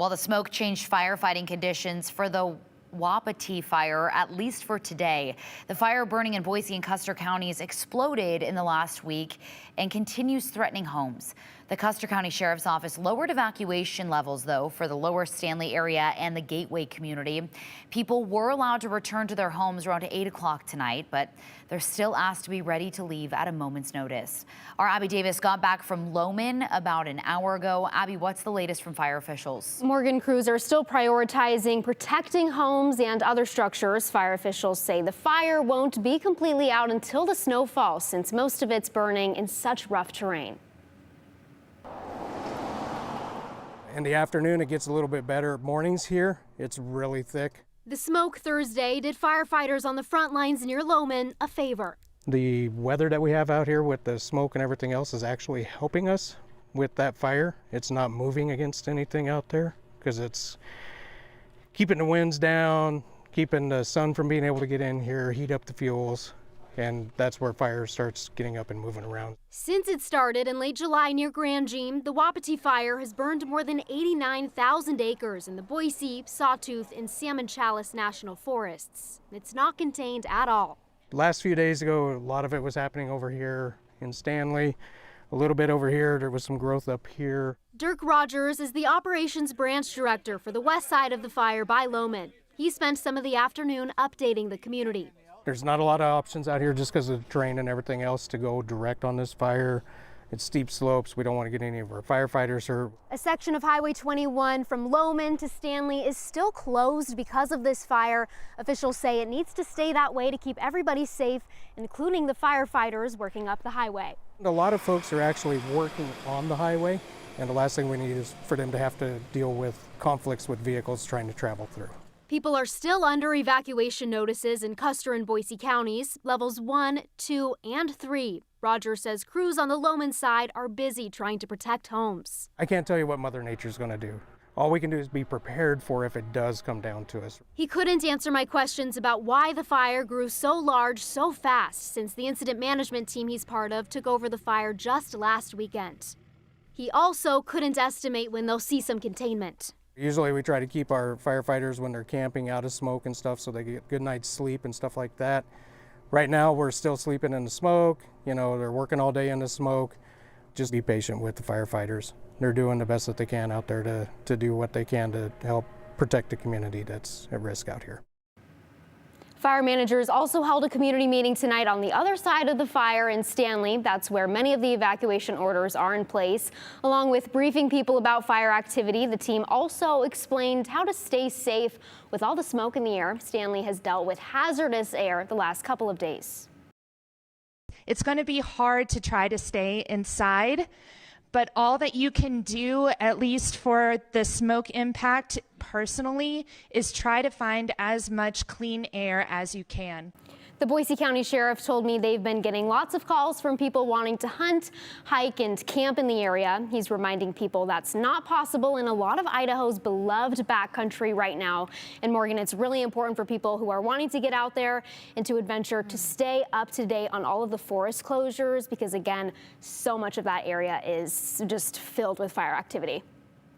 Well, the smoke changed firefighting conditions for the Wapiti Fire, at least for today. The fire burning in Boise and Custer counties exploded in the last week and continues threatening homes. The Custer County Sheriff's Office lowered evacuation levels, though, for the lower Stanley area and the Gateway community. People were allowed to return to their homes around 8 o'clock tonight, but they're still asked to be ready to leave at a moment's notice. Our Abby Davis got back from Lowman about an hour ago. Abby, what's the latest from fire officials? Morgan, crews are still prioritizing protecting homes and other structures. Fire officials say the fire won't be completely out until the snow falls, since most of it's burning in such rough terrain. In the afternoon, it gets a little bit better. Mornings here, it's really thick. The smoke Thursday did firefighters on the front lines near Lowman a favor. The weather that we have out here with the smoke and everything else is actually helping us with that fire. It's not moving against anything out there because it's keeping the winds down, keeping the sun from being able to get in here, heat up the fuels. And that's where fire starts getting up and moving around. Since it started in late July near Grand Jeam, the Wapiti Fire has burned more than 89,000 acres in the Boise, Sawtooth, and Salmon Chalice National Forests. It's not contained at all. The last few days ago, a lot of it was happening over here in Stanley. A little bit over here, there was some growth up here. Dirk Rogers is the operations branch director for the west side of the fire by Lowman. He spent some of the afternoon updating the community. There's not a lot of options out here just because of the terrain and everything else to go direct on this fire. It's steep slopes. We don't want to get any of our firefighters hurt. A section of Highway 21 from Lowman to Stanley is still closed because of this fire. Officials say it needs to stay that way to keep everybody safe, including the firefighters working up the highway. A lot of folks are actually working on the highway, and the last thing we need is for them to have to deal with conflicts with vehicles trying to travel through. People are still under evacuation notices in Custer and Boise counties, levels 1, 2, and 3. Rogers says crews on the Lowman side are busy trying to protect homes. I can't tell you what Mother Nature's going to do. All we can do is be prepared for if it does come down to us. He couldn't answer my questions about why the fire grew so large so fast since the incident management team he's part of took over the fire just last weekend. He also couldn't estimate when they'll see some containment. Usually we try to keep our firefighters when they're camping out of smoke and stuff so they get a good night's sleep and stuff like that. Right now we're still sleeping in the smoke. You know, they're working all day in the smoke. Just be patient with the firefighters. They're doing the best that they can out there to do what they can to help protect the community that's at risk out here. Fire managers also held a community meeting tonight on the other side of the fire in Stanley. That's where many of the evacuation orders are in place. Along with briefing people about fire activity, the team also explained how to stay safe with all the smoke in the air. Stanley has dealt with hazardous air the last couple of days. It's going to be hard to try to stay inside, but all that you can do, at least for the smoke impact personally, is try to find as much clean air as you can. The Boise County Sheriff told me they've been getting lots of calls from people wanting to hunt, hike, and camp in the area. He's reminding people that's not possible in a lot of Idaho's beloved backcountry right now. And Morgan, it's really important for people who are wanting to get out there and to adventure to stay up to date on all of the forest closures, because again, so much of that area is just filled with fire activity.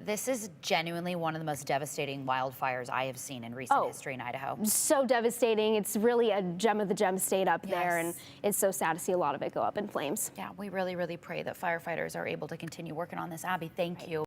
This is genuinely one of the most devastating wildfires I have seen in recent history in Idaho. So devastating. It's really a gem of the gem state up there, and it's so sad to see a lot of it go up in flames. Yeah, we really, really pray that firefighters are able to continue working on this. Abby, thank you.